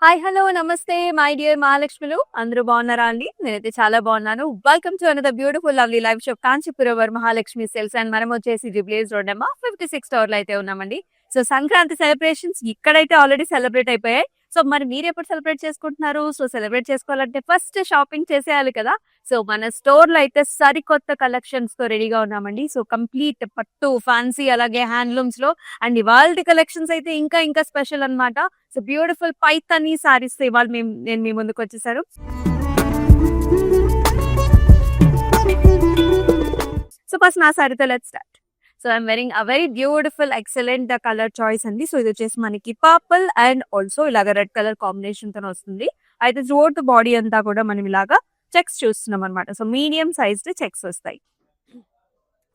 Hi hello నమస్తే my dear మహాలక్ష్మిలు అందరూ బాగున్నారా అండి? నేనైతే చాలా బాగున్నాను. Welcome to another beautiful lovely live show Kanchipuram were Mahalakshmi sales and మనం వచ్చేసి జూబ్లీస్ రోడ్ నెంబర్ 56 టవర్లో అయితే ఉన్నామండి. సో సంక్రాంతి సెలబ్రేషన్స్ ఇక్కడైతే ఆల్రెడీ సెలబ్రేట్ అయిపోయాయి. సో మరి మీరు ఎప్పుడు సెలబ్రేట్ చేసుకుంటున్నారు? సో సెలబ్రేట్ చేసుకోవాలంటే ఫస్ట్ షాపింగ్ చేసేయాలి కదా. సో మన స్టోర్ లో అయితే సరికొత్త కలెక్షన్స్ తో రెడీగా ఉన్నామండి. సో కంప్లీట్ పట్టు ఫ్యాన్సీ అలాగే హ్యాండ్లూమ్స్ లో అండ్ ఇవాల్టి కలెక్షన్స్ అయితే ఇంకా ఇంకా స్పెషల్ అన్నమాట. సో బ్యూటిఫుల్ పైతాని సారీస్ ఇవాళ నేను మీ ముందుకు వచ్చేసారు. సో ఫస్ట్ నా సారీతో let's start. So I'm wearing a very beautiful excellent colour choice అండి. సో ఇది వచ్చేసి మనకి పర్పుల్ అండ్ ఆల్సో ఇలాగ రెడ్ కలర్ కాంబినేషన్ తో వస్తుంది. అయితే త్రూఅవుట్ బాడీ అంతా కూడా మనం ఇలాగా చెక్స్ చూస్తున్నాం అనమాట. సో మీడియం సైజ్డ్ చెక్స్ వస్తాయి.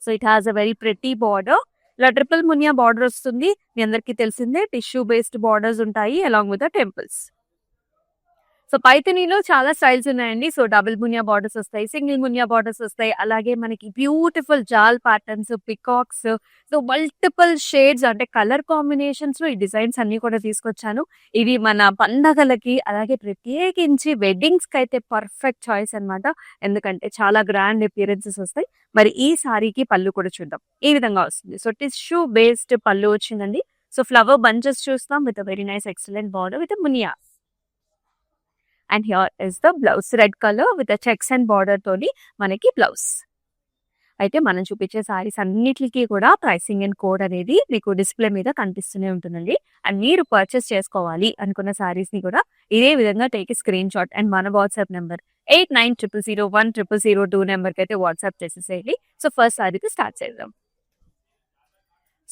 So it has a very pretty border. ఇలా ట్రిపుల్ మునియా బార్డర్ వస్తుంది. మీ అందరికీ తెలిసిందే టిష్యూ బేస్డ్ బార్డర్స్ ఉంటాయి along with the temples. So పైథనీలో చాలా స్టైల్స్ ఉన్నాయండి. సో డబుల్ మునియా బార్డర్స్ వస్తాయి, సింగిల్ మునియా బార్డర్స్ వస్తాయి, అలాగే మనకి beautiful jaal patterns, peacocks, so multiple shades అంటే కలర్ కాంబినేషన్స్ లో ఈ డిజైన్స్ అన్ని కూడా తీసుకొచ్చాను. ఇవి మన పండగలకి అలాగే ప్రత్యేకించి వెడ్డింగ్స్ కి అయితే పర్ఫెక్ట్ చాయిస్ అన్నమాట. ఎందుకంటే చాలా గ్రాండ్ అపియరెన్సెస్ వస్తాయి. మరి ఈ సారీకి పళ్ళు కూడా చూద్దాం. ఈ విధంగా వస్తుంది. సో టిష్యూ బేస్డ్ పళ్ళు వచ్చిందండి. సో ఫ్లవర్ బంచెస్ చూస్తాం with very nice excellent border with Muniya. And here is the blouse red colour with checks and border తోని మనకి బ్లౌజ్. అయితే మనం చూపించే సారీస్ అన్నిటికీ కూడా ప్రైసింగ్ అండ్ కోడ్ అనేది మీకు డిస్ప్లే మీద కనిపిస్తూనే ఉంటుందండి. అండ్ మీరు పర్చేస్ చేసుకోవాలి అనుకున్న సారీస్ ని కూడా ఇదే విధంగా టేక్ స్క్రీన్ షాట్ అండ్ మన వాట్సాప్ నెంబర్ 8900010002 నెంబర్కి అయితే వాట్సాప్ చేసేసేయండి. సో ఫస్ట్ సారీతో స్టార్ట్ చేద్దాం.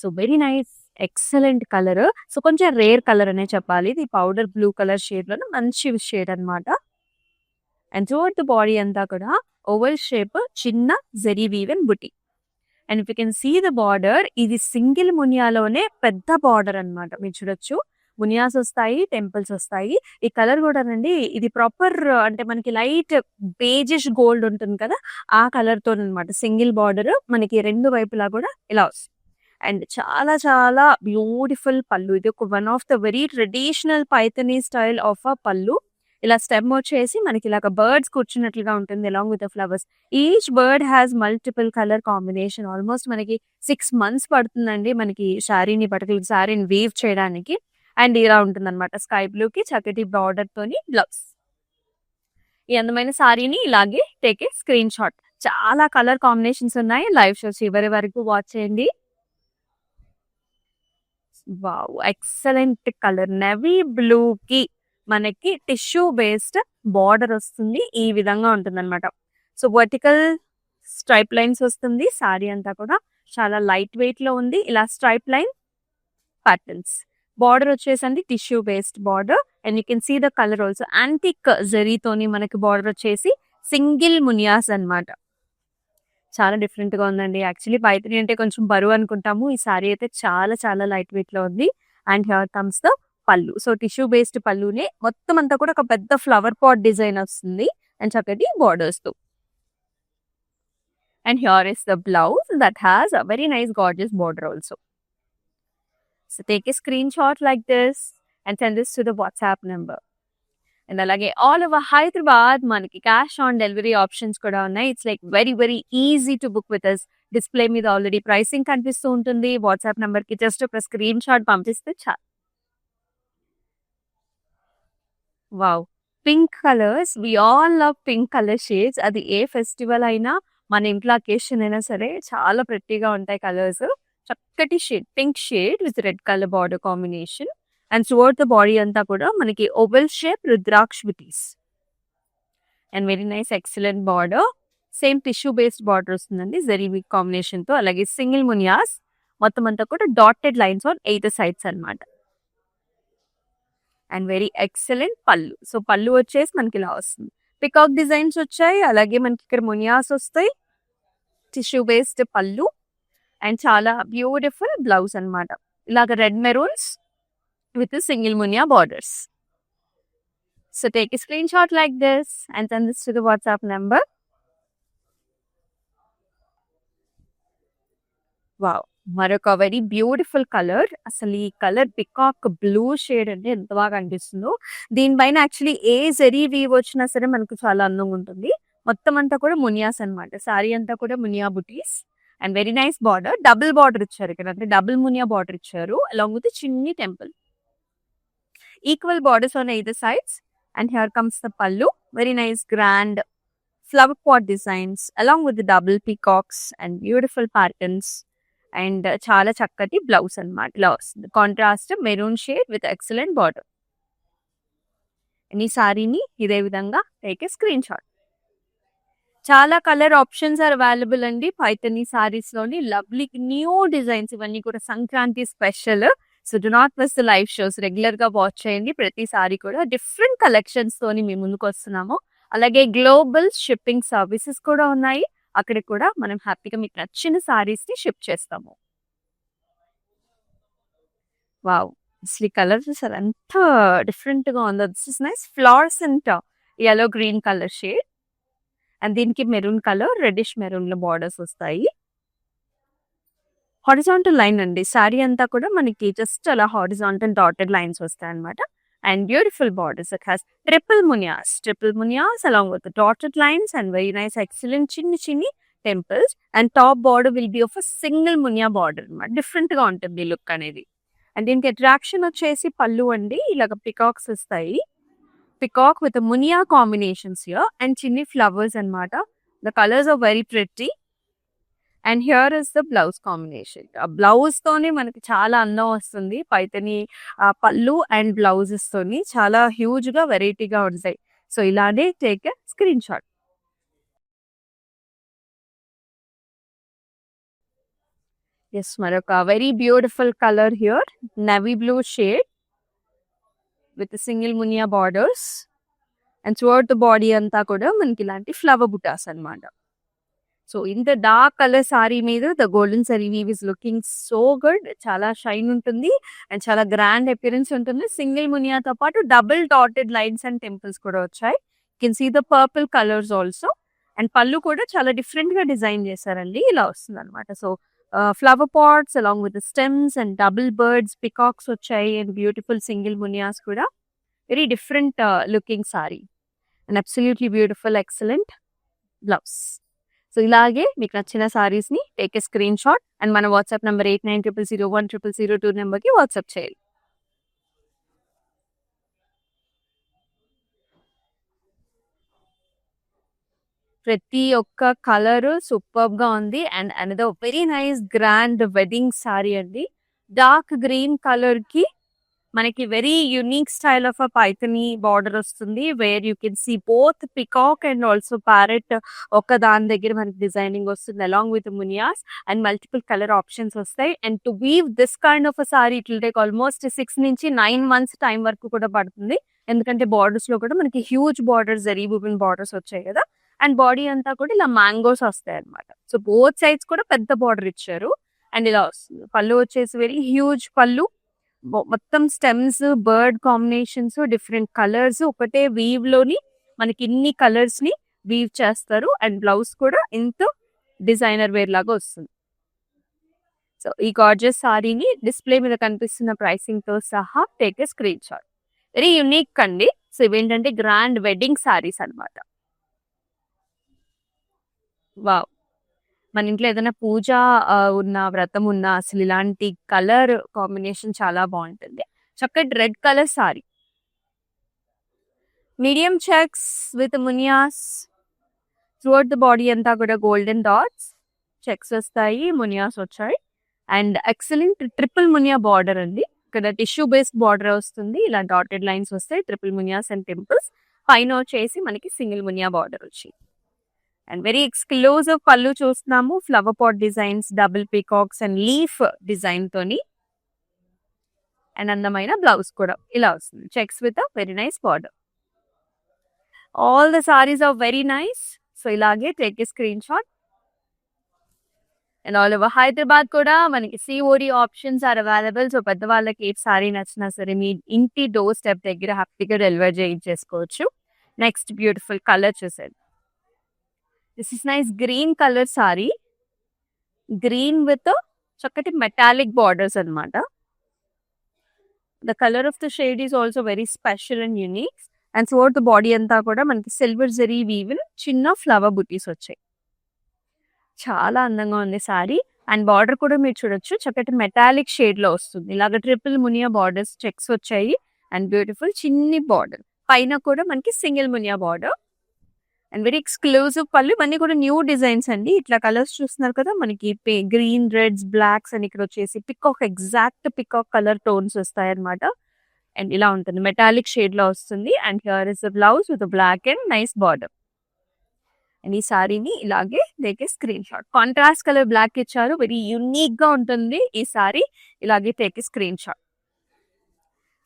So very nice excellent colour. So కొంచెం రేర్ కలర్ అనే చెప్పాలి. ఇది పౌడర్ బ్లూ కలర్ షేడ్ లో మంచి షేడ్ అనమాట. అండ్ త్రూఅవుట్ ద బాడీ అంతా కూడా ఓవల్ షేప్ చిన్న zari weave and buti. And if you can see the border, ఇది సింగిల్ మునియాలోనే పెద్ద బార్డర్ అనమాట. మీరు చూడొచ్చు మునియాస్ వస్తాయి, టెంపుల్స్ వస్తాయి. ఈ కలర్ కూడా నండి ఇది ప్రాపర్ అంటే మనకి లైట్ బేజిష్ గోల్డ్ ఉంటుంది కదా, ఆ కలర్ తో అనమాట. సింగిల్ బార్డర్ మనకి రెండు వైపులా కూడా ఇలా వస్తుంది. అండ్ చాలా చాలా బ్యూటిఫుల్ పళ్ళు. ఇది ఒక one of the very traditional Paithani style of a పళ్ళు. ఇలా స్టెమ్ వచ్చేసి మనకి ఇలాగ బర్డ్స్ కూర్చున్నట్లుగా ఉంటుంది along with the flowers. Each bird has multiple colour combination. Almost మనకి 6 months పడుతుందండి మనకి పర్టికులర్ శారీని వీవ్ చేయడానికి. అండ్ ఇలా ఉంటుంది అనమాట. స్కై బ్లూ కి చక్కటి బార్డర్ తోని బ్లౌజ్. ఈ అందమైన సారీని ఇలాగే టేక్ ఏ స్క్రీన్ షాట్. చాలా కలర్ కాంబినేషన్స్ ఉన్నాయి. లైవ్ షో చివరి వరకు వాచ్ చేయండి. Wow excellent colour. Navy blue కి మనకి టిష్యూ బేస్డ్ బార్డర్ వస్తుంది. ఈ విధంగా ఉంటుంది అనమాట. సో వర్టికల్ స్ట్రైప్ లైన్స్ వస్తుంది. సారీ అంతా కూడా చాలా లైట్ వెయిట్ లో ఉంది. ఇలా స్ట్రైప్ లైన్ ప్యాటర్న్స్. బార్డర్ వచ్చేసండి tissue based border. And you can see the colour also antique జరీతోని మనకి బార్డర్ వచ్చేసి సింగిల్ మునియాస్ అన్నమాట. చాలా డిఫరెంట్ గా ఉందండి. యాక్చువల్లీ పైథనీ అంటే కొంచెం బరువు అనుకుంటాము. ఈ సారీ అయితే చాలా చాలా లైట్ వెయిట్ లో ఉంది. అండ్ హియర్ కమ్స్ ద పళ్ళు. సో టిష్యూ బేస్డ్ పళ్ళునే మొత్తం అంతా కూడా ఒక పెద్ద ఫ్లవర్ పాట్ డిజైన్ వస్తుంది అండ్ చక్కటి బార్డర్స్ తో. And here is the blouse that has a very nice gorgeous border also. So take a screen shot like this and send this to the WhatsApp number. And అలాగే all over Hyderabad మనకి cash on delivery options కూడా ఉన్నాయి. It's like very very easy to book with us. Display మీద already pricing కనిపిస్తూ ఉంటుంది. WhatsApp number కి just ఒక screenshot పంపిస్తే చాలు. Wow pink colours, we all love pink colour shades. అది ఏ ఫెస్టివల్ అయినా మన ఇంట్లో అకేషన్ అయినా సరే చాలా ప్రెట్టీగా ఉంటాయి కలర్స్. చక్కటి shade pink shade with red colour border combination. And throughout the body అంతా కూడా మనకి oval shape rudraksha buttis. And very nice excellent border. Same tissue based border వస్తుందండి జరీ వీక్ కాంబినేషన్ తో. అలాగే సింగిల్ మునియాస్. మొత్తం అంతా కూడా డాటెడ్ లైన్స్ ఆన్ 8 sides అన్నమాట. అండ్ వెరీ ఎక్సలెంట్ పళ్ళు. సో పళ్ళు వచ్చేసి మనకి ఇలా వస్తుంది. పికాక్ డిజైన్స్ వచ్చాయి. అలాగే మనకి ఇక్కడ మునియాస్ వస్తాయి. టిష్యూ బేస్డ్ పళ్ళు అండ్ చాలా బ్యూటిఫుల్ బ్లౌజ్ అన్నమాట. ఇలాగ red maroons with a single munia borders. So take a screenshot like this and send this to the WhatsApp number. Wow. మరొక వెరీ బ్యూటిఫుల్ కలర్. అసలు ఈ కలర్ పికాక్ బ్లూ షేడ్ అంటే ఎంత బాగా అనిపిస్తుందో. దీనిపైన యాక్చువల్లీ ఏ జరీ వీవ్ వచ్చినా సరే మనకు చాలా అందంగా ఉంటుంది. మొత్తం అంతా కూడా మునియాస్ అన్నమాట. సారీ అంతా కూడా మునియా బుటీస్ and very nice border. Double border ఇచ్చారు ఇక్కడ. అంటే డబుల్ మునియా బార్డర్ ఇచ్చారు. అలాంగ్ విత్ చిన్ని temple. Equal borders on either sides. And here comes the pallu. Very nice grand flower pot designs along with the double peacocks and beautiful patterns. And చాలా చక్కటి blouse అన్నమాట. ఇలా వస్తుంది. Contrast maroon shade with excellent border. ఈ సారీని ఇదే విధంగా take a screen shot. చాలా colour options are available అండి పైథనీ సారీస్ లోని. లవ్లీ న్యూ డిజైన్స్ ఇవన్నీ కూడా Sankranti special. So do not miss the live shows. Regular గా వాచ్ చేయండి. ప్రతి సారీ కూడా డిఫరెంట్ కలెక్షన్స్ తోని మేము ముందుకు వస్తున్నాము. అలాగే గ్లోబల్ షిప్పింగ్ సర్వీసెస్ కూడా ఉన్నాయి. అక్కడికి కూడా మనం హ్యాపీగా మీకు నచ్చిన సారీస్ ని షిప్ చేస్తాము. వావ్, అసలు ఈ కలర్ చూసారు ఎంత డిఫరెంట్ గా ఉందో. This is nice fluorescent yellow green colour shade and దీనికి మెరూన్ కలర్ రెడిష్ మెరూన్ లో బార్డర్స్ వస్తాయి. హారిజాంటల్ లైన్ అండి. సారీ అంతా కూడా మనకి జస్ట్ అలా హారిజాంటల్ డాటెడ్ లైన్స్ వస్తాయి అనమాట. And beautiful borders. It has triple మునియాస్ along with dotted lines and very nice excellent చిన్ని temples. And top border will be of single Muniya border అనమాట. డిఫరెంట్ గా ఉంటుంది లుక్ అనేది. అండ్ దీనికి అట్రాక్షన్ వచ్చేసి పళ్ళు అండి. ఇలాగ పికాక్స్ వస్తాయి. Peacock with muniya combinations here and చిన్ని ఫ్లవర్స్ అన్నమాట. The colours are very pretty. And here is the blouse combination. ఆ బ్లౌజ్ తోనే మనకి చాలా అందం వస్తుంది. పైతని పళ్ళు అండ్ బ్లౌజెస్ తోని చాలా హ్యూజ్ గా వెరైటీగా ఉంటాయి. సో ఇలానే take a screen shot. Yes, మరొక very beautiful colour here. Navy blue shade with single muniya borders and throughout the body అంతా కూడా మనకి ఇలాంటి ఫ్లవర్ బుటాస్ అన్నమాట. సో ఇంత డార్క్ కలర్ సారీ మీద the golden zari weave is looking so good. చాలా షైన్ ఉంటుంది అండ్ చాలా గ్రాండ్ అపియరెన్స్ ఉంటుంది. సింగిల్ మునియాతో పాటు double dotted lines and temples కూడా వచ్చాయి. Can see the purple colours also. And పళ్ళు కూడా చాలా డిఫరెంట్ గా డిజైన్ చేశారండి. ఇలా వస్తుంది అనమాట. So flower pots along with stems and double birds peacocks వచ్చాయి. అండ్ బ్యూటిఫుల్ సింగిల్ మునియాస్ కూడా. Very different looking sari and absolutely beautiful excellent blouse. So ఇలాగే మీకు నచ్చిన సారీస్ ని take a screen shot and మన వాట్సాప్ నెంబర్ 8900010002 నెంబర్ కి వాట్సాప్ చేయాలి. ప్రతి ఒక్క కలర్ సూపర్ గా ఉంది. And another very nice grand wedding sari అండి. డార్క్ గ్రీన్ కలర్ కి మనకి very unique style of Paithani border వస్తుంది. Where you can see both peacock and also parrot. ఒక దాని దగ్గర మనకి డిజైనింగ్ వస్తుంది అలాంగ్ విత్ మునియాస్ అండ్ మల్టిపుల్ కలర్ ఆప్షన్స్ వస్తాయి. And to weave this kind of sari it will take almost 6 నుంచి 9 months time వరకు కూడా పడుతుంది. ఎందుకంటే బార్డర్స్ లో కూడా మనకి huge borders zari women borders వచ్చాయి కదా. అండ్ బాడీ అంతా కూడా ఇలా మ్యాంగోస్ వస్తాయి అనమాట. సో బోత్ సైడ్స్ కూడా పెద్ద బార్డర్ ఇచ్చారు. అండ్ ఇలా వస్తుంది. పళ్ళు వచ్చేసి వెరీ హ్యూజ్ పళ్ళు. మొత్తం stems bird combinations different colours ఒకటే వీవ్ లోని మనకి ఇన్ని కలర్స్ ని వీవ్ చేస్తారు. అండ్ బ్లౌజ్ కూడా ఎంతో డిజైనర్ వేర్ లాగా వస్తుంది. సో ఈ గార్జియస్ సారీని డిస్ప్లే మీద కనిపిస్తున్న ప్రైసింగ్ తో సహా take a screen shot. Very unique అండి. సో ఇవేంటంటే గ్రాండ్ వెడ్డింగ్ సారీస్ అనమాట. వావ్, మన ఇంట్లో ఏదైనా పూజ ఉన్న వ్రతం ఉన్న అసలు ఇలాంటి కలర్ కాంబినేషన్ చాలా బాగుంటుంది. చక్కటి red colour sari. Medium checks with muniyas. Throughout the body అంతా కూడా గోల్డెన్ డాట్స్ చెక్స్ వస్తాయి. మునియాస్ వచ్చాయి. And excellent triple Muniya border అండి. ఇక్కడ టిష్యూ బేస్డ్ బార్డర్ వస్తుంది. ఇలా డాటెడ్ లైన్స్ వస్తాయి. Triple muniyas and temples. పైన వచ్చేసి మనకి సింగిల్ మునియా బార్డర్ వచ్చి అండ్ వెరీ ఎక్స్క్లూజివ్ పళ్ళు చూస్తున్నాము. Flower pot designs, double peacocks and leaf design తోని. అండ్ అందమైన బ్లౌజ్ కూడా ఇలా వస్తుంది. Checks with very nice border. All the saris are very nice. So ఇలాగే take a screen shot. And all over Hyderabad కూడా మనకి COD options are available. So పెద్దవాళ్ళకి ఏ సారీ నచ్చినా సరే మీ ఇంటి డోర్ స్టెప్ దగ్గర హ్యాపీగా డెలివర్ చేయించేసుకోవచ్చు. నెక్స్ట్ బ్యూటిఫుల్ కలర్ చూసేది. This is nice green colour sorry. Green with చక్కటి మెటాలిక్ బార్డర్స్ అన్నమాట. The colour of the shade is also very special and unique. And throughout the body అంతా కూడా మనకి silver zari weevil చిన్న flower బుటీస్ వచ్చాయి. చాలా అందంగా ఉంది సారీ. అండ్ బార్డర్ కూడా మీరు చూడొచ్చు చక్కటి మెటాలిక్ షేడ్ లో వస్తుంది. ఇలాగ ట్రిపుల్ మునియా బార్డర్స్ చెక్స్ వచ్చాయి. అండ్ బ్యూటిఫుల్ చిన్ని బార్డర్. పైన కూడా మనకి single Muniya border. And very exclusive పళ్ళు. ఇవన్నీ కూడా న్యూ డిజైన్స్ అండి. ఇట్లా కలర్స్ చూస్తున్నారు కదా, మనకి గ్రీన్, రెడ్స్, బ్లాక్స్ అని ఇక్కడ వచ్చేసి peacock, exact peacock colour tones వస్తాయి అనమాట. అండ్ ఇలా ఉంటుంది, మెటాలిక్ షేడ్ లో వస్తుంది. And here is the blouse with black and nice border. And ఈ సారీని ఇలాగే take a screen shot. Contrast colour black ఇచ్చారు, వెరీ యూనిక్ గా ఉంటుంది ఈ సారీ. ఇలాగే take a screen shot.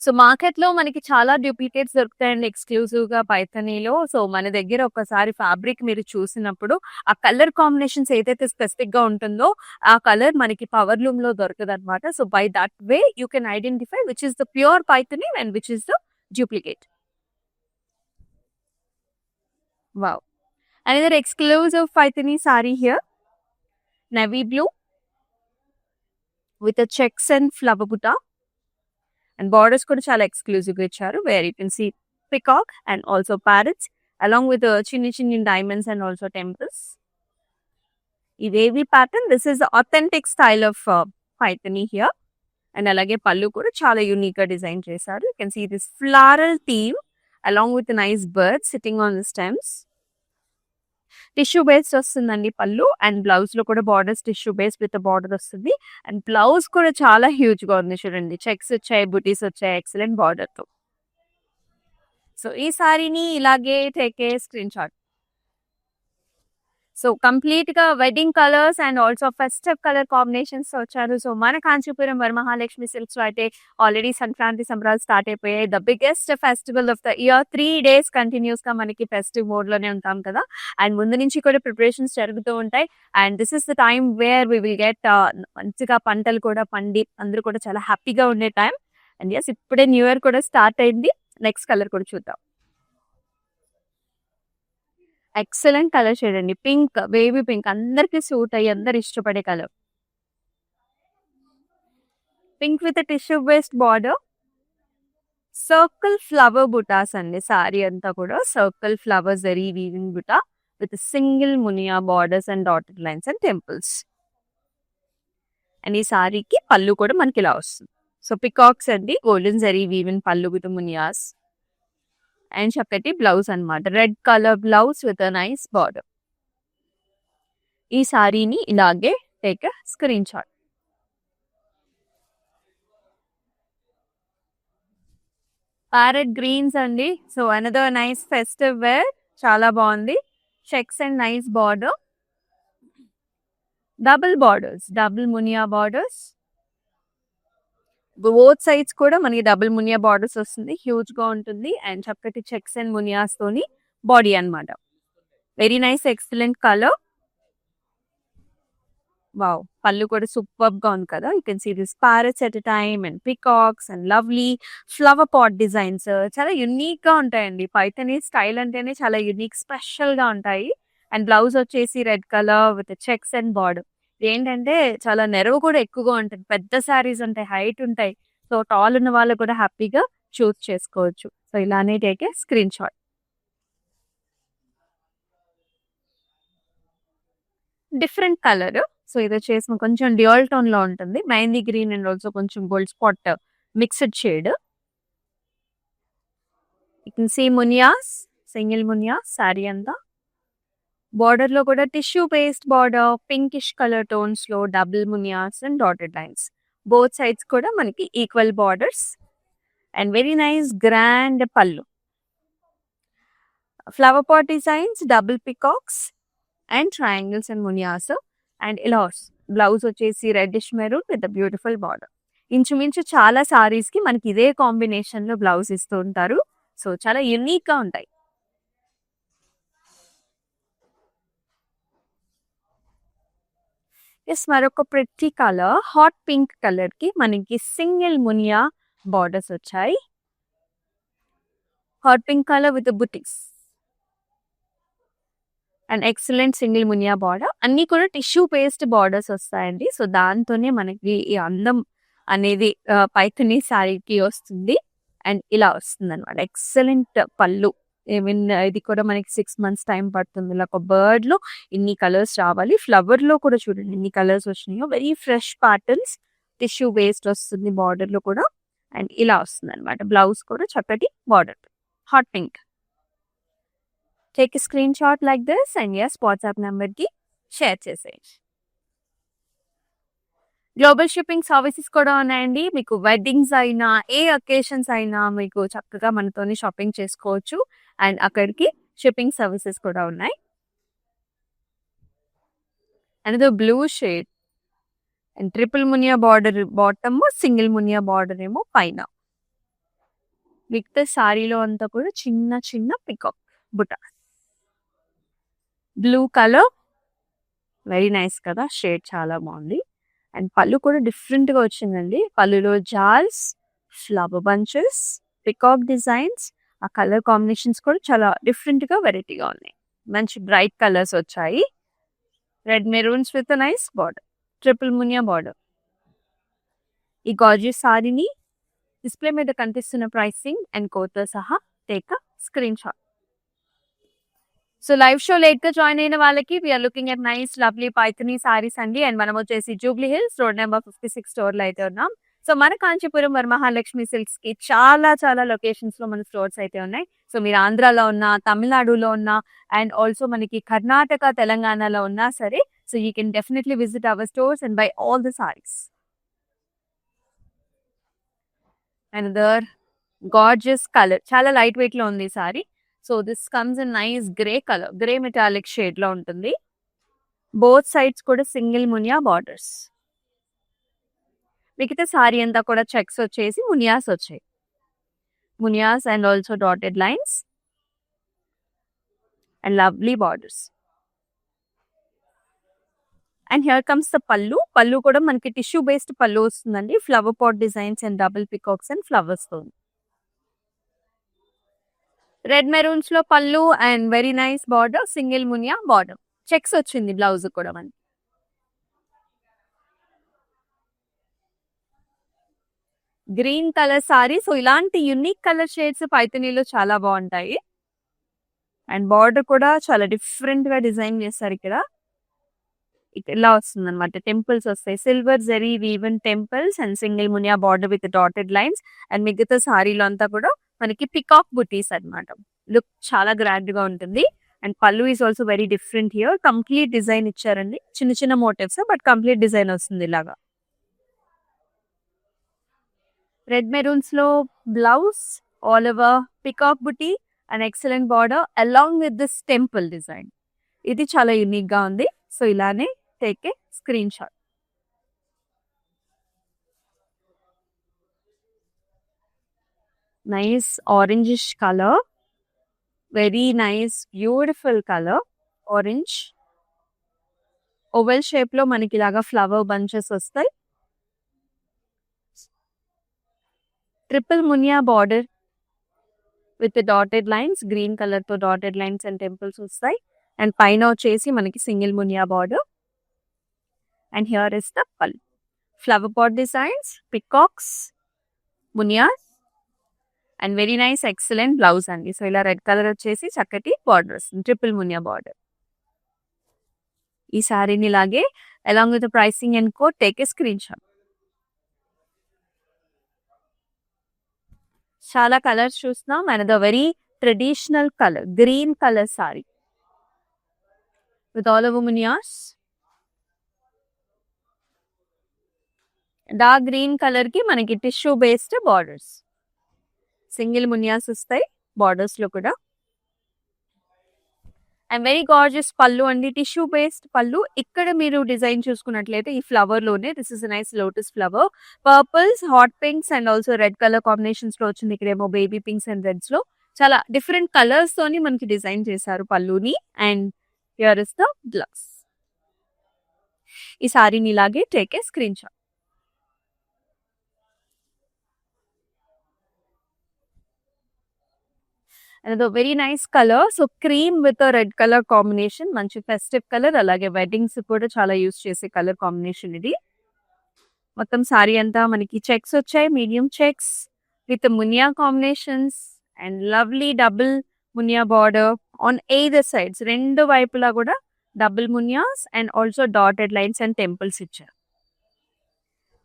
So market లో మనకి చాలా డూప్లికేట్స్ దొరుకుతాయండి ఎక్స్క్లూజివ్ గా పైథనీలో. సో మన దగ్గర ఒకసారి ఫ్యాబ్రిక్ మీరు చూసినప్పుడు ఆ కలర్ కాంబినేషన్స్ ఏదైతే స్పెసిఫిక్ గా ఉంటుందో ఆ కలర్ మనకి పవర్ లూమ్ లో దొరకదు అనమాట. So by that way you can identify which is the pure Paithani and which is the duplicate. Wow, another exclusive Paithani sari here. navy blue with a checks and flower butta. And borders కూడా చాలా exclusive గా ఇచ్చారు, where you can see peacock and also parrots along with చిన్ని చిన్ని diamonds and also temples. ఈ wavy pattern, this is authentic style of Paithani here. And అలాగే పళ్ళు కూడా చాలా యూనిక్ గా డిజైన్ చేశారు. You can see this floral theme along with nice bird sitting on the stems. Tissue based వస్తుందండి pallu. And blouse లో కూడా borders tissue base with border వస్తుంది. అండ్ బ్లౌజ్ కూడా చాలా హ్యూజ్ గా ఉంది చూడండి, చెక్స్ వచ్చాయి, బుటీస్ వచ్చాయి, ఎక్సలెంట్ బార్డర్ తో. సో ఈ సారీని ఇలాగే take a screen shot. So complete గా wedding colours and also festive colour combinations వచ్చారు. సో మన కాంచీపురం వరమహాలక్ష్మి సిల్క్స్ లో అయితే ఆల్రెడీ సంక్రాంతి సంబరాలు స్టార్ట్ అయిపోయాయి. The biggest festival of the year. 3 days continuous గా మనకి ఫెస్టివ్ మోడ్ లోనే ఉంటాం కదా. అండ్ ముందు నుంచి కూడా ప్రిపరేషన్స్ జరుగుతూ ఉంటాయి. And this is the time where we will get మంచిగా పంటలు కూడా పండి అందరూ కూడా చాలా హ్యాపీగా ఉండే టైం. అండ్ ఎస్, ఇప్పుడే న్యూ ఇయర్ కూడా స్టార్ట్ అయింది. నెక్స్ట్ కలర్ కూడా చూద్దాం. ఎక్సలెంట్ కలర్ షేడ్ అండి, పింక్, బేబీ పింక్, అందరికి సూట్ అయ్యి అందరు ఇష్టపడే colour. Pink with tissue based border, circle flower బుటాస్ అండి. సారీ అంతా కూడా circle flower zari weaving buta with single muniya borders and dotted lines and temples. And ఈ సారీకి పళ్ళు కూడా మనకి ఇలా వస్తుంది. సో పికాక్స్ అండి, golden zari weaving pallu with మునియాస్. అండ్ చక్కటి బ్లౌజ్ అన్నమాట, red colour blouse with nice border. ఈ సారీని ఇలాగే take screen shot. Parrot greens అండి. So another nice festive wear, చాలా బాగుంది. Checks and nice border, double borders, double muniya borders. Both sides కూడా మనకి డబుల్ మునియా బార్డర్స్ వస్తుంది, హ్యూజ్ గా ఉంటుంది. అండ్ చక్కటి చెక్స్ అండ్ మునియాస్ తోని బాడీ అన్నమాట. Very nice, excellent colour. Wow, పళ్ళు కూడా సూపర్ గా ఉంది కదా. You can see this parrots at a time and peacocks and lovely flower pot designs. చాలా యునిక్ గా ఉంటాయండి. పైథనీ స్టైల్ అంటేనే చాలా యునిక్, స్పెషల్ గా ఉంటాయి. అండ్ బ్లౌజ్ వచ్చేసి red colour with checks and border. ఏంటంటే చాలా నెరవు కూడా ఎక్కువగా ఉంటుంది, పెద్ద శారీస్ ఉంటాయి, హైట్ ఉంటాయి. సో టాల్ ఉన్న వాళ్ళు కూడా హ్యాపీగా చూస్ చేసుకోవచ్చు. సో ఇలానే take a screen shot. Different colour. So ఇది వచ్చేసి కొంచెం డ్యూయల్ టోన్ లో ఉంటుంది, మెహందీ గ్రీన్ అండ్ ఆల్సో కొంచెం gold spot mixed shade. You can see మునియాస్, సింగిల్ మునియా సారీ అంతా. బార్డర్ లో కూడా tissue based border, pinkish colour tones లో డబుల్ మునియాస్ and dotted lines. Both sides కూడా మనకి equal borders. And very nice grand pallu, flower pot designs, double peacocks and triangles and మునియాస్. And ఇలా blouse వచ్చేసి reddish maroon with beautiful border. ఇంచుమించు చాలా సారీస్ కి మనకి ఇదే కాంబినేషన్ లో బ్లౌజ్ ఇస్తూ ఉంటారు. సో చాలా యూనిక్ గా ఉంటాయి. ఎస్, మరొక pretty colour, hot pink colour కి మనకి సింగిల్ మునియా బార్డర్స్ వచ్చాయి. Hot pink colour with buttis. And excellent single Muniya border. అన్ని కూడా టిష్యూ పేస్ట్ బార్డర్స్ వస్తాయండి. సో దాంతోనే మనకి ఈ అందం అనేది పైథనీ శారీకి వస్తుంది. అండ్ ఇలా వస్తుందన్నమాట. ఎక్సలెంట్ పళ్ళు. ఈవెన్ ఇది కూడా మనకి 6 మంత్స్ టైం పడుతుంది. ఇలా ఒక బర్డ్‌లో ఇన్ని కలర్స్ రావాలి. ఫ్లవర్‌లో కూడా చూడండి ఎన్ని కలర్స్ వచ్చినాయో. Very fresh patterns. Tissue based వస్తుంది బార్డర్‌లో కూడా. అండ్ ఇలా వస్తుందన్నమాట. బ్లౌజ్ కూడా చక్కటి border. Hot pink. Take a screen shot like this and yes WhatsApp నెంబర్‌కి షేర్ చేసేయండి. గ్లోబల్ షిప్పింగ్ సర్వీసెస్ కూడా ఉన్నాయండి. మీకు వెడ్డింగ్స్ అయినా, ఏ అకేషన్స్ అయినా మీకు చక్కగా మనతోని షాపింగ్ చేసుకోవచ్చు. అండ్ అక్కడికి షిప్పింగ్ సర్వీసెస్ కూడా ఉన్నాయి. Another blue shade and triple Muniya border bottom, single Muniya border ఏమో పైన. మిగతా సారీలో అంతా కూడా చిన్న చిన్న పికాక్ బుట్ట. బ్లూ కలర్ వెరీ నైస్ కదా, షేడ్ చాలా బాగుంది. అండ్ పళ్ళు కూడా డిఫరెంట్ గా వచ్చిందండి. పళ్ళులో జాల్స్, ఫ్లవర్ బంచెస్, పికాక్ డిజైన్స్, ఆ కలర్ కాంబినేషన్స్ కూడా చాలా డిఫరెంట్ గా వెరైటీగా ఉన్నాయి. మంచి బ్రైట్ కలర్స్ వచ్చాయి. Red maroons with nice border, triple Muniya border. ఈ గార్జియస్ సారీని డిస్ప్లే మీద కనిపిస్తున్న ప్రైసింగ్ అండ్ కోడ్తో సహా take screen shot. So live show late గా జాయిన్ అయిన వాళ్ళకి we are looking at nice lovely Paithani saris అండి. అండ్ మనం వచ్చేసి Jubilee hills road number 56 store లో అయితే ఉన్నాం. సో మన కాంచీపురం వరమహాలక్ష్మి సిల్క్స్ కి చాలా చాలా లొకేషన్స్ లో మన స్టోర్స్ అయితే ఉన్నాయి. సో మీరు ఆంధ్రాలో ఉన్నా, తమిళనాడులో ఉన్నా, అండ్ ఆల్సో మనకి కర్ణాటక, తెలంగాణలో ఉన్నా సరే, so you can definitely visit our stores and buy all the saris. Another gorgeous colour, చాలా లైట్ వెయిట్ లో ఉంది ఈ sari. So this comes in nice grey colour, grey metallic shade లో ఉంటుంది. బోత్ సైడ్స్ కూడా సింగిల్ మునియా బార్డర్స్. మిగతా సారీ అంతా కూడా చెక్స్ వచ్చేసి మునియాస్ వచ్చాయి. మునియాస్ and also dotted lines and lovely borders. And here comes the pallu. పళ్ళు కూడా మనకి టిష్యూ బేస్డ్ పళ్ళు వస్తుందండి. Flower pot designs and double peacocks and flowers తో. రెడ్ మెరూన్స్ లో పళ్ళు and very nice border, single Muniya border. Checks వచ్చింది బ్లౌజ్ కూడా మనకి. Green colour sari. సో ఇలాంటి యూనిక్ కలర్ షేడ్స్ పైథనీలో చాలా బాగుంటాయి. అండ్ బార్డర్ కూడా చాలా డిఫరెంట్ గా డిజైన్ చేస్తారు. ఇక్కడ ఇలా వస్తుంది అనమాట. టెంపుల్స్ వస్తాయి, silver zari woven temples and single Muniya border with dotted lines. And మిగతా సారీలో అంతా కూడా మనకి పికాక్ బుటీస్ అన్నమాట. లుక్ చాలా గ్రాండ్ గా ఉంటుంది. అండ్ పళ్ళు is also very different here. Complete design ఇచ్చారండి, చిన్న చిన్న మోటివ్స్ బట్ కంప్లీట్ డిజైన్ వస్తుంది ఇలాగా. రెడ్ మెరూన్స్ లో blouse, all over peacock buti and excellent border along with this temple design. ఇది చాలా యూనిక్ గా ఉంది. సో ఇలానే take a screen shot. Nice orangish colour, very nice beautiful colour orange. Oval shape లో మనకి ఇలాగా ఫ్లవర్ బంచెస్ వస్తాయి. Triple Muniya border with dotted lines, green colour తో డాటెడ్ లైన్స్ అండ్ టెంపుల్స్ వస్తాయి. అండ్ పైన వచ్చేసి మనకి single Muniya border. And here is the pallu, flower pot designs, peacocks, మునియాస్ and very nice excellent blouse అండి. సో ఇలా రెడ్ కలర్ వచ్చేసి చక్కటి బార్డర్ వస్తుంది, ట్రిపుల్ మునియా బార్డర్. ఈ సారీని ఇలాగే along with pricing and code take a screen shot. చాలా కలర్స్ చూస్తున్నాం. And the very traditional colour, green colour sorry with all over మునియాస్. Dark green colour కి మనకి టిష్యూ బేస్డ్ బార్డర్స్, సింగిల్ మునియాస్ వస్తాయి borders లో కూడా. అండ్ వెరీ గార్జియస్ పళ్ళు అండి, tissue based పళ్ళు. ఇక్కడ మీరు డిజైన్ చూసుకున్నట్లయితే ఈ ఫ్లవర్ లోనే, this is nice lotus flower, purples, hot pinks and also red colour combinations లో వచ్చింది. ఇక్కడేమో బేబీ పింక్స్ అండ్ రెడ్స్ లో చాలా డిఫరెంట్ కలర్స్ తోని మనకి డిజైన్ చేశారు పళ్ళుని. And here is the blouse. ఈ సారీని ఇలాగే టేక్ ఏ స్క్రీన్ షాట్. అదో very nice colour. So cream with red colour combination, మంచి ఫెస్టివ్ కలర్. అలాగే వెడ్డింగ్స్ కూడా చాలా యూస్ చేసే కలర్ కాంబినేషన్ ఇది. మొత్తం సారీ అంతా మనకి చెక్స్ వచ్చాయి, medium checks with muniya combinations and lovely double Muniya border on either sides. రెండు వైపులా కూడా డబుల్ మునియాస్ and also dotted lines and temples ఇచ్చారు.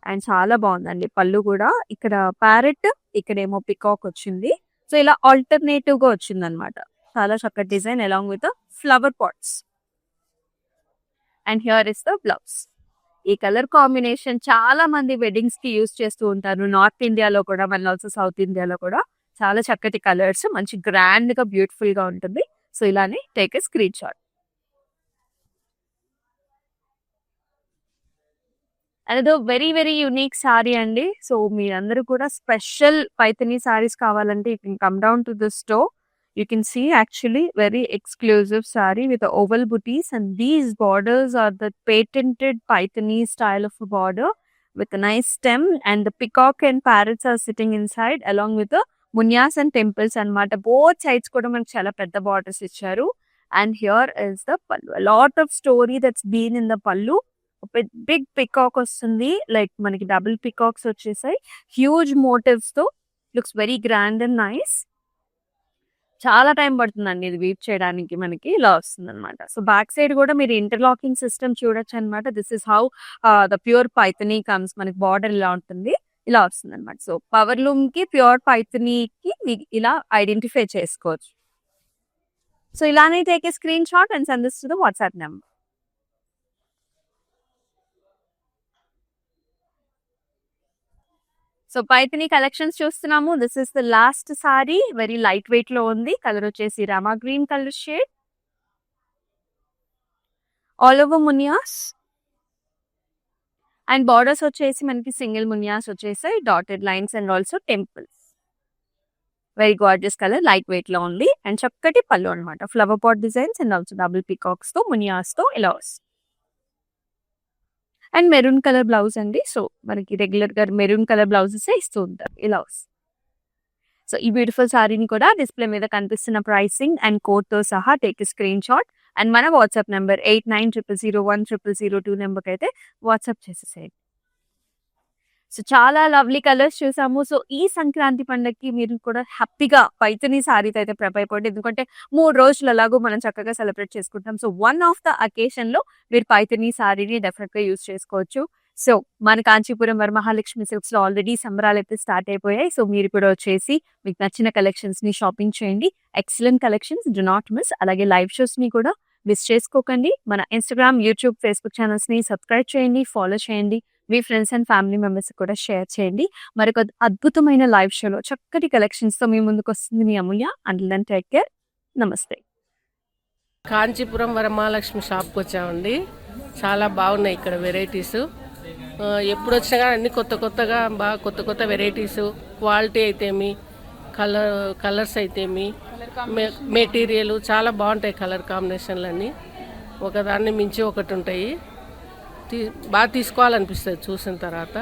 అండ్ చాలా బాగుందండి పళ్ళు కూడా. ఇక్కడ ప్యారెట్, ఇక్కడేమో పికాక్ వచ్చింది. సో ఇలా ఆల్టర్నేటివ్ గా వచ్చింది అనమాట. చాలా చక్కటి design along with flower pots. And here is the blouse. ఈ కలర్ కాంబినేషన్ చాలా మంది వెడ్డింగ్స్ కి యూస్ చేస్తూ ఉంటారు. నార్త్ ఇండియాలో కూడా, మన ఆల్సో సౌత్ ఇండియాలో కూడా చాలా చక్కటి కలర్స్, మంచి గ్రాండ్ గా బ్యూటిఫుల్ గా ఉంటుంది. సో ఇలానే టేక్ ఎ స్క్రీన్ షాట్. అదేదో వెరీ వెరీ యూనిక్ సారీ అండి. సో మీరందరూ కూడా స్పెషల్ పైథనీ సారీస్ కావాలంటే you can come down to the store. You can see actually very exclusive saree with the oval booties, and these borders are the patented Paithani style of a border with a nice stem, and the peacock and parrots are sitting inside along with the munyas and temples anamata. Both sides kuda manaku chala pedda borders icharu. And here is the pallu. A lot of story that's been in the pallu. Big peacock vastundi, like manaki double peacocks vachesai, huge motifs tho, looks very grand and nice. చాలా time పడుతుందండి ఇది weave చేయడానికి. మనకి ఇలా వస్తుంది అనమాట. So back side కూడా మీరు ఇంటర్లాకింగ్ సిస్టమ్ చూడొచ్చు అనమాట. This is how the pure Paithani comes. మనకి బార్డర్ ఇలా ఉంటుంది, ఇలా వస్తుంది అనమాట. సో పవర్ లూమ్ కి ప్యూర్ పైథనీకి ఇలా ఐడెంటిఫై చేసుకోవచ్చు. సో ఇలానే take a screen shot and send this to the WhatsApp number. So Paithani collections చూస్తున్నాము. This is the last sari. Very light weight లో ఉంది. కలర్ వచ్చేసి Rama green colour shade. All over మునియాస్ అండ్ బార్డర్స్ వచ్చేసి మనకి సింగిల్ మునియాస్ వచ్చేసాయి, dotted lines and also temples. Very gorgeous colour, light weight లో ఉంది. అండ్ చక్కటి పళ్ళు అనమాట. Flower pot designs and also double peacocks తో, మునియాస్ తో ఇలా వస్తుంది. అండ్ మెరూన్ కలర్ బ్లౌజ్ అండి. సో మనకి రెగ్యులర్ గా మెరూన్ కలర్ బ్లౌజెస్ ఇస్తూ ఉంటారు, ఇలా వస్తుంది. సో ఈ బ్యూటిఫుల్ సారీని కూడా డిస్ప్లే మీద కనిపిస్తున్న ప్రైసింగ్ అండ్ కోడ్ తో సహా టేక్ స్క్రీన్ షాట్ అండ్ మన వాట్సాప్ నెంబర్ 8900010002 నెంబర్కి అయితే వాట్సాప్ చేసేసేయండి. సో చాలా లవ్లీ కలర్స్ చూసాము. సో ఈ సంక్రాంతి పండుగకి మీరు కూడా హ్యాపీగా పైథనీ సారీతో అయితే ప్రిపేర్ అయిపోండి. ఎందుకంటే 3 రోజులు అలాగూ మనం చక్కగా సెలబ్రేట్ చేసుకుంటాం. So one of the occasion లో మీరు పైథనీ సారీని డెఫినెట్ గా యూజ్ చేసుకోవచ్చు. సో మన కాంచీపురం వరమహాలక్ష్మి సిల్క్స్ లో ఆల్రెడీ సంబరాలు అయితే స్టార్ట్ అయిపోయాయి. సో మీరు కూడా వచ్చేసి మీకు నచ్చిన కలెక్షన్స్ ని షాపింగ్ చేయండి. Excellent collections, do not miss. అలాగే లైవ్ షోస్ ని కూడా మిస్ చేసుకోకండి. మన ఇన్స్టాగ్రామ్, యూట్యూబ్, ఫేస్బుక్ ఛానల్స్ ని సబ్స్క్రైబ్ చేయండి, ఫాలో చేయండి. మీ ఫ్రెండ్స్ అండ్ ఫ్యామిలీ మెంబర్స్ కూడా షేర్ చేయండి. మరొక అద్భుతమైన లైవ్ షోలో చక్కటి కలెక్షన్స్ తో మీ ముందుకు వస్తుంది మీ Amulya. Until then take care. నమస్తే. కాంచీపురం వరమహాలక్ష్మి షాప్కి వచ్చామండి. చాలా బాగున్నాయి ఇక్కడ వెరైటీస్. ఎప్పుడు వచ్చినా కానీ అన్ని కొత్తగా బాగా కొత్త వెరైటీస్, క్వాలిటీ అయితేమి, కలర్స్ అయితేమి, మెటీరియల్ చాలా బాగుంటాయి. కలర్ కాంబినేషన్లు అన్నీ ఒకదాన్ని మించి ఒకటి ఉంటాయి. బాగా తీసుకోవాలనిపిస్తుంది చూసిన తర్వాత.